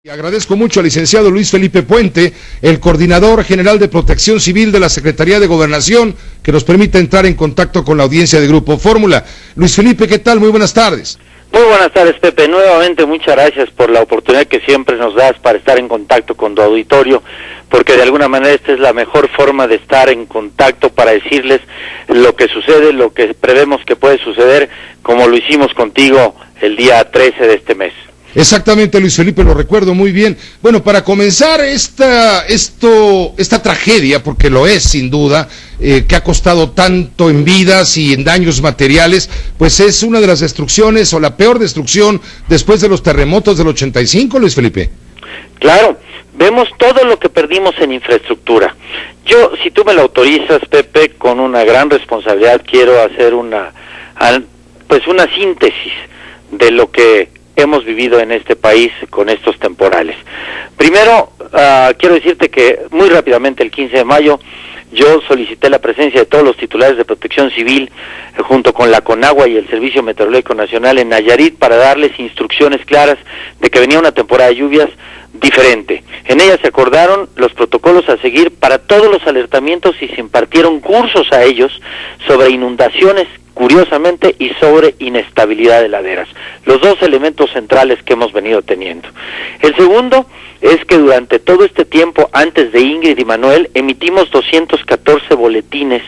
Y agradezco mucho al licenciado Luis Felipe Puente, el coordinador general de Protección Civil de la Secretaría de Gobernación, que nos permite entrar en contacto con la audiencia de Grupo Fórmula. Luis Felipe, ¿qué tal? Muy buenas tardes. Muy buenas tardes, Pepe. Nuevamente, muchas gracias por la oportunidad que siempre nos das para estar en contacto con tu auditorio, porque de alguna manera esta es la mejor forma de estar en contacto para decirles lo que sucede, lo que prevemos que puede suceder, como lo hicimos contigo el día 13 de este mes. Exactamente, Luis Felipe, lo recuerdo muy bien. Bueno, para comenzar esta tragedia, porque lo es sin duda, que ha costado tanto en vidas y en daños materiales, pues es una de las destrucciones o la peor destrucción después de los terremotos del 85, Luis Felipe. Claro, vemos todo lo que perdimos en infraestructura. Yo, si tú me lo autorizas, Pepe, con una gran responsabilidad quiero hacer una síntesis de lo que hemos vivido en este país con estos temporales. Primero, quiero decirte que muy rápidamente el 15 de mayo yo solicité la presencia de todos los titulares de Protección Civil junto con la Conagua y el Servicio Meteorológico Nacional en Nayarit para darles instrucciones claras de que venía una temporada de lluvias diferente. En ella se acordaron los protocolos a seguir para todos los alertamientos y se impartieron cursos a ellos sobre inundaciones, curiosamente, y sobre inestabilidad de laderas, los dos elementos centrales que hemos venido teniendo. El segundo es que durante todo este tiempo, antes de Ingrid y Manuel, emitimos 214 boletines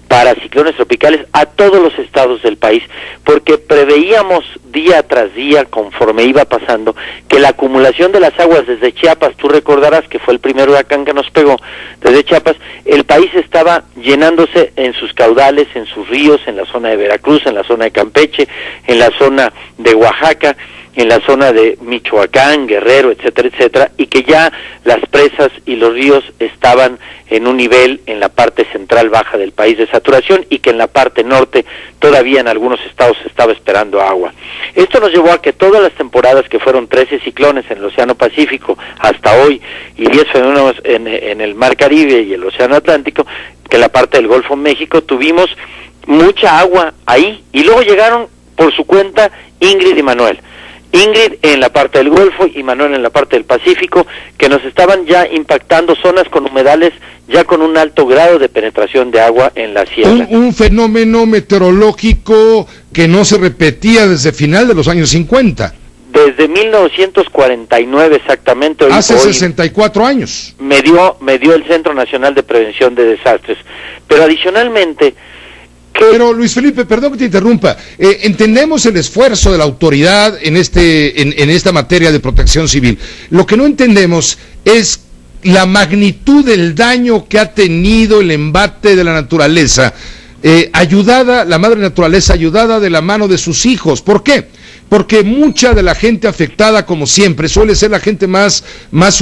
para ciclones tropicales a todos los estados del país, porque preveíamos día tras día, conforme iba pasando, que la acumulación de las aguas desde Chiapas, tú recordarás que fue el primer huracán que nos pegó, desde Chiapas, el país estaba llenándose en sus caudales, en sus ríos, en la zona de Veracruz, en la zona de Campeche, en la zona de Oaxaca, en la zona de Michoacán, Guerrero, etcétera, etcétera, y que ya las presas y los ríos estaban en un nivel en la parte central baja del país de saturación y que en la parte norte todavía en algunos estados se estaba esperando agua. Esto nos llevó a que todas las temporadas, que fueron 13 ciclones en el Océano Pacífico hasta hoy y 10 fenómenos en el Mar Caribe y el Océano Atlántico, que en la parte del Golfo México tuvimos mucha agua ahí, y luego llegaron por su cuenta Ingrid y Manuel. Ingrid en la parte del Golfo y Manuel en la parte del Pacífico, que nos estaban ya impactando zonas con humedales ya con un alto grado de penetración de agua en la sierra. Un fenómeno meteorológico que no se repetía desde final de los años 50. Desde 1949 exactamente. Hace 64 años. Me dio el Centro Nacional de Prevención de Desastres. Pero adicionalmente... Pero Luis Felipe, perdón que te interrumpa, entendemos el esfuerzo de la autoridad en esta materia de protección civil. Lo que no entendemos es la magnitud del daño que ha tenido el embate de la naturaleza, la madre naturaleza ayudada de la mano de sus hijos. ¿Por qué? Porque mucha de la gente afectada, como siempre, suele ser la gente más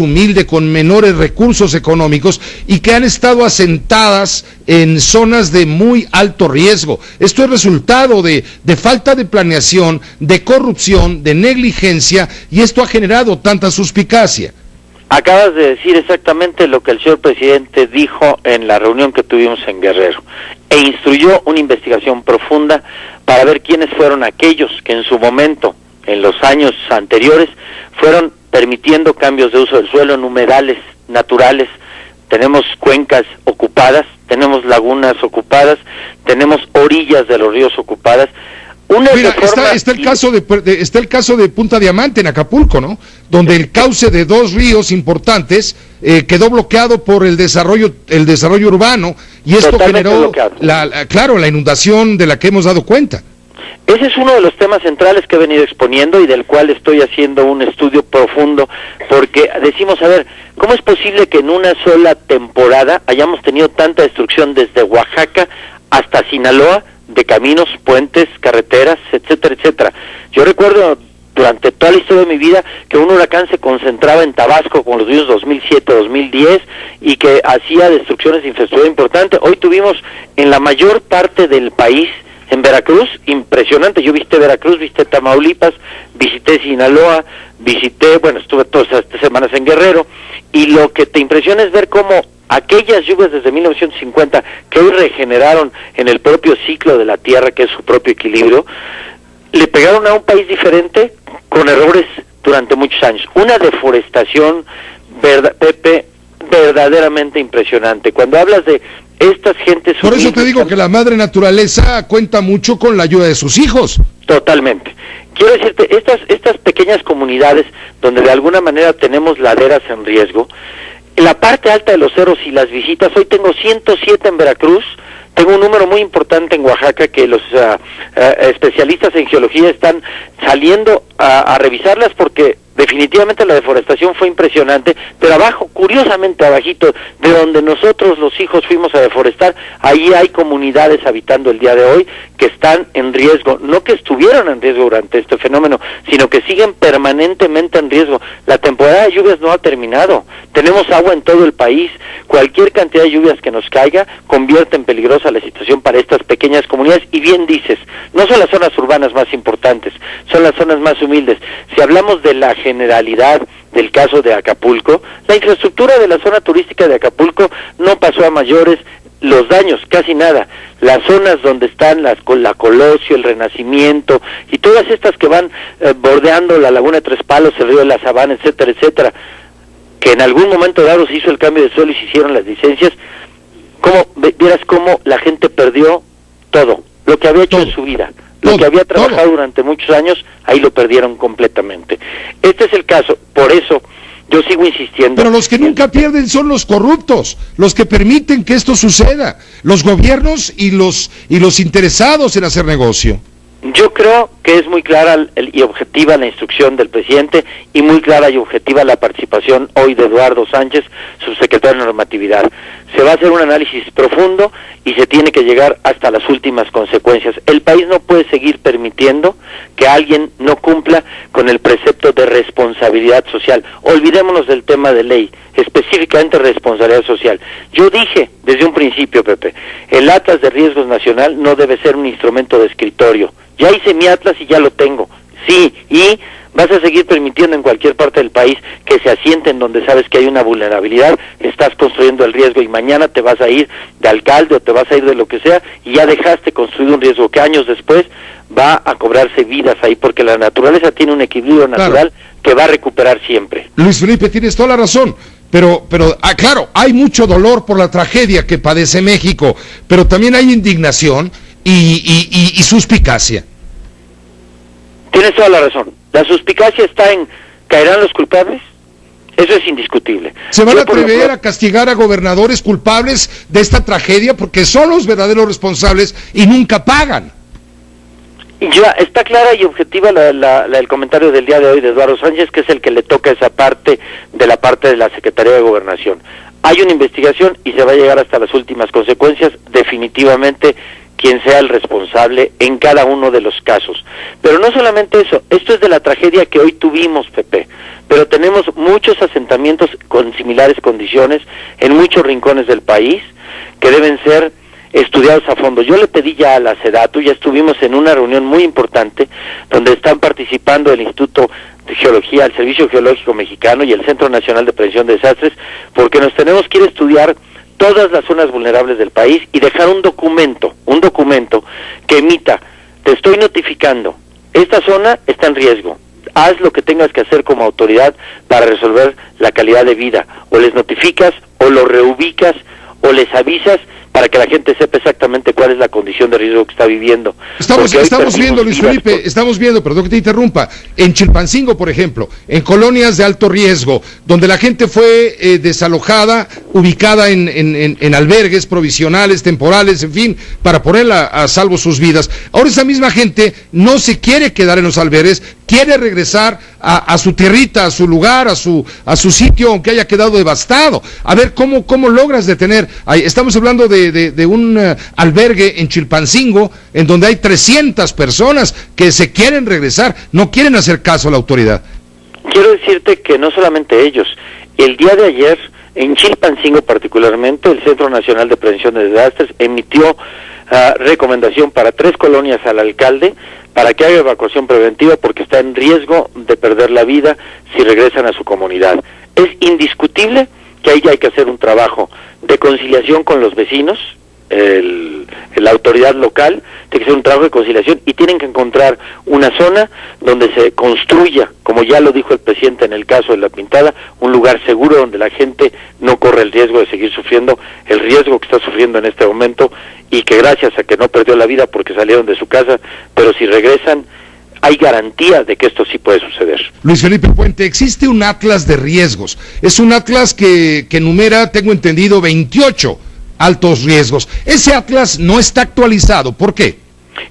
humilde, con menores recursos económicos, y que han estado asentadas en zonas de muy alto riesgo. Esto es resultado de falta de planeación, de corrupción, de negligencia, y esto ha generado tanta suspicacia. Acabas de decir exactamente lo que el señor presidente dijo en la reunión que tuvimos en Guerrero, e instruyó una investigación profunda para ver quiénes fueron aquellos que en su momento, en los años anteriores, fueron permitiendo cambios de uso del suelo en humedales naturales. Tenemos cuencas ocupadas, tenemos lagunas ocupadas, tenemos orillas de los ríos ocupadas. Mira, está el caso de Punta Diamante en Acapulco, ¿no? Donde el cauce de dos ríos importantes quedó bloqueado por el desarrollo urbano, y esto generó la inundación de la que hemos dado cuenta. Ese es uno de los temas centrales que he venido exponiendo y del cual estoy haciendo un estudio profundo, porque decimos, a ver, ¿cómo es posible que en una sola temporada hayamos tenido tanta destrucción desde Oaxaca hasta Sinaloa, de caminos, puentes, carreteras, etcétera, etcétera? Yo recuerdo durante toda la historia de mi vida que un huracán se concentraba en Tabasco con los años 2007, 2010, y que hacía destrucciones de infraestructura importante. Hoy tuvimos en la mayor parte del país, en Veracruz, impresionante. Yo visité Veracruz, visité Tamaulipas, visité Sinaloa, estuve todas estas semanas en Guerrero, y lo que te impresiona es ver cómo aquellas lluvias desde 1950 que hoy regeneraron en el propio ciclo de la Tierra, que es su propio equilibrio, le pegaron a un país diferente, con errores durante muchos años. Una deforestación, Pepe, verdaderamente impresionante. Cuando hablas de estas gentes... Por eso te digo que la madre naturaleza cuenta mucho con la ayuda de sus hijos. Totalmente. Quiero decirte, estas pequeñas comunidades donde de alguna manera tenemos laderas en riesgo, en la parte alta de los cerros y las visitas, hoy tengo 107 en Veracruz, tengo un número muy importante en Oaxaca que los especialistas en geología están saliendo a revisarlas porque definitivamente la deforestación fue impresionante, pero abajo, curiosamente abajito, de donde nosotros los hijos fuimos a deforestar, ahí hay comunidades habitando el día de hoy que están en riesgo, no que estuvieron en riesgo durante este fenómeno, sino que siguen permanentemente en riesgo. La temporada de lluvias no ha terminado, tenemos agua en todo el país, cualquier cantidad de lluvias que nos caiga convierte en peligrosa la situación para estas pequeñas comunidades, y bien dices, no son las zonas urbanas más importantes, son las zonas más humildes. Si hablamos de la generalidad del caso de Acapulco, la infraestructura de la zona turística de Acapulco no pasó a mayores los daños, casi nada. Las zonas donde están la Colosio, el Renacimiento y todas estas que van bordeando la Laguna de Tres Palos, el río de la Sabana, etcétera, etcétera, que en algún momento dado se hizo el cambio de suelo y se hicieron las licencias, vieras cómo la gente perdió todo, lo que había hecho en su vida. Lo que había trabajado durante muchos años, ahí lo perdieron completamente. Este es el caso, por eso yo sigo insistiendo. Pero los que nunca pierden son los corruptos, los que permiten que esto suceda, los gobiernos y los interesados en hacer negocio. Yo creo que es muy clara y objetiva la instrucción del presidente y muy clara y objetiva la participación hoy de Eduardo Sánchez, subsecretario de Normatividad. Se va a hacer un análisis profundo y se tiene que llegar hasta las últimas consecuencias. El país no puede seguir permitiendo que alguien no cumpla con el precepto de responsabilidad social. Olvidémonos del tema de ley, específicamente responsabilidad social. Yo dije desde un principio, Pepe, el Atlas de Riesgos Nacional no debe ser un instrumento de escritorio. Ya hice mi Atlas y ya lo tengo. Sí, y vas a seguir permitiendo en cualquier parte del país que se asienten donde sabes que hay una vulnerabilidad, estás construyendo el riesgo y mañana te vas a ir de alcalde o te vas a ir de lo que sea y ya dejaste construido un riesgo que años después va a cobrarse vidas ahí, porque la naturaleza tiene un equilibrio natural que va a recuperar siempre. Luis Felipe, tienes toda la razón. Pero claro, hay mucho dolor por la tragedia que padece México, pero también hay indignación y suspicacia. Tienes toda la razón. La suspicacia está en, ¿caerán los culpables? Eso es indiscutible. ¿Se van a atrever a castigar a gobernadores culpables de esta tragedia? Porque son los verdaderos responsables y nunca pagan. Ya está clara y objetiva el comentario del día de hoy de Eduardo Sánchez, que es el que le toca esa parte de la Secretaría de Gobernación. Hay una investigación y se va a llegar hasta las últimas consecuencias, definitivamente, quien sea el responsable en cada uno de los casos. Pero no solamente eso, esto es de la tragedia que hoy tuvimos, Pepe, pero tenemos muchos asentamientos con similares condiciones en muchos rincones del país que deben ser estudiados a fondo. Yo le pedí ya a la SEDATU, ya estuvimos en una reunión muy importante donde están participando el Instituto de Geología, el Servicio Geológico Mexicano y el Centro Nacional de Prevención de Desastres, porque nos tenemos que ir a estudiar todas las zonas vulnerables del país y dejar un documento que emita, te estoy notificando, esta zona está en riesgo, haz lo que tengas que hacer como autoridad para resolver la calidad de vida, o les notificas, o lo reubicas, o les avisas para que la gente sepa exactamente cuál es la condición de riesgo que está viviendo. Estamos viendo, Luis Felipe, estamos viendo, perdón que te interrumpa, en Chilpancingo, por ejemplo, en colonias de alto riesgo, donde la gente fue desalojada, ubicada en albergues provisionales, temporales, en fin, para poner a salvo sus vidas. Ahora esa misma gente no se quiere quedar en los albergues, quiere regresar a su tierrita, a su lugar, a su sitio, aunque haya quedado devastado. A ver, ¿cómo logras detener? Estamos hablando de un albergue en Chilpancingo, en donde hay 300 personas que se quieren regresar, no quieren hacer caso a la autoridad. Quiero decirte que no solamente ellos, el día de ayer, en Chilpancingo particularmente, el Centro Nacional de Prevención de Desastres emitió recomendación para 3 colonias al alcalde para que haga evacuación preventiva porque está en riesgo de perder la vida si regresan a su comunidad. Es indiscutible que ahí hay que hacer un trabajo de conciliación con los vecinos, el la autoridad local, tiene que ser un trabajo de conciliación y tienen que encontrar una zona donde se construya, como ya lo dijo el presidente en el caso de La Pintada, un lugar seguro donde la gente no corre el riesgo de seguir sufriendo el riesgo que está sufriendo en este momento y que gracias a que no perdió la vida porque salieron de su casa, pero si regresan hay garantía de que esto sí puede suceder. Luis Felipe Puente, existe un atlas de riesgos. Es un atlas que enumera, tengo entendido, 28 altos riesgos. Ese atlas no está actualizado. ¿Por qué?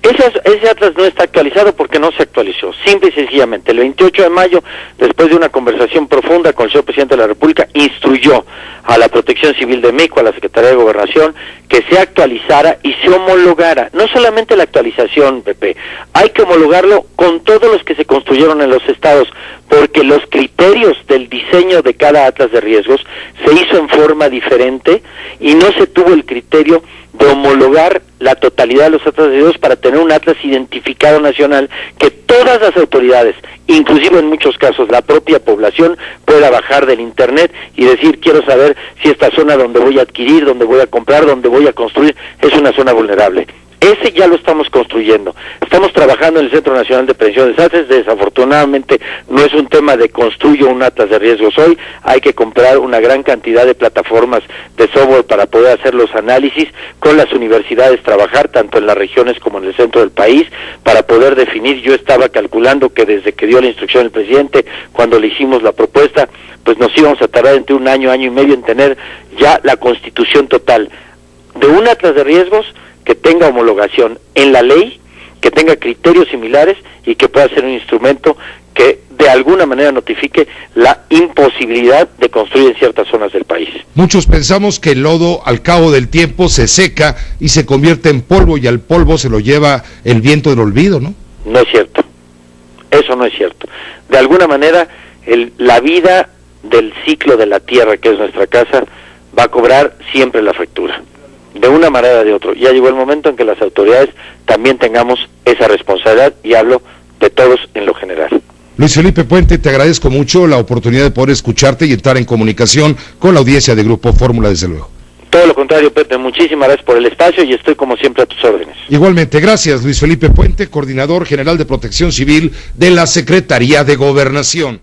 Ese atlas no está actualizado porque no se actualizó, simple y sencillamente. El 28 de mayo, después de una conversación profunda con el señor presidente de la República, instruyó a la Protección Civil de México, a la Secretaría de Gobernación, que se actualizara y se homologara. No solamente la actualización, Pepe, hay que homologarlo con todos los que se construyeron en los estados, porque los criterios del diseño de cada atlas de riesgos se hizo en forma diferente y no se tuvo el criterio de homologar la totalidad de los atlas de riesgos para tener un atlas identificado nacional que todas las autoridades, inclusive en muchos casos la propia población, pueda bajar del internet y decir, quiero saber si esta zona donde voy a adquirir, donde voy a comprar, donde voy a construir, es una zona vulnerable. Ese ya lo estamos construyendo. Estamos trabajando en el Centro Nacional de Prevención de Desastres. Desafortunadamente no es un tema de construyo un atlas de riesgos hoy. Hay que comprar una gran cantidad de plataformas de software para poder hacer los análisis, con las universidades trabajar tanto en las regiones como en el centro del país para poder definir. Yo estaba calculando que desde que dio la instrucción el presidente, cuando le hicimos la propuesta, pues nos íbamos a tardar entre un año, año y medio en tener ya la constitución total de un atlas de riesgos que tenga homologación en la ley, que tenga criterios similares y que pueda ser un instrumento que de alguna manera notifique la imposibilidad de construir en ciertas zonas del país. Muchos pensamos que el lodo al cabo del tiempo se seca y se convierte en polvo y al polvo se lo lleva el viento del olvido, ¿no? No es cierto, eso no es cierto. De alguna manera la vida del ciclo de la tierra, que es nuestra casa, va a cobrar siempre la factura, de una manera o de otra. Ya llegó el momento en que las autoridades también tengamos esa responsabilidad, y hablo de todos en lo general. Luis Felipe Puente, te agradezco mucho la oportunidad de poder escucharte y entrar en comunicación con la audiencia de Grupo Fórmula, desde luego. Todo lo contrario, Pepe, muchísimas gracias por el espacio y estoy como siempre a tus órdenes. Igualmente, gracias Luis Felipe Puente, coordinador general de Protección Civil de la Secretaría de Gobernación.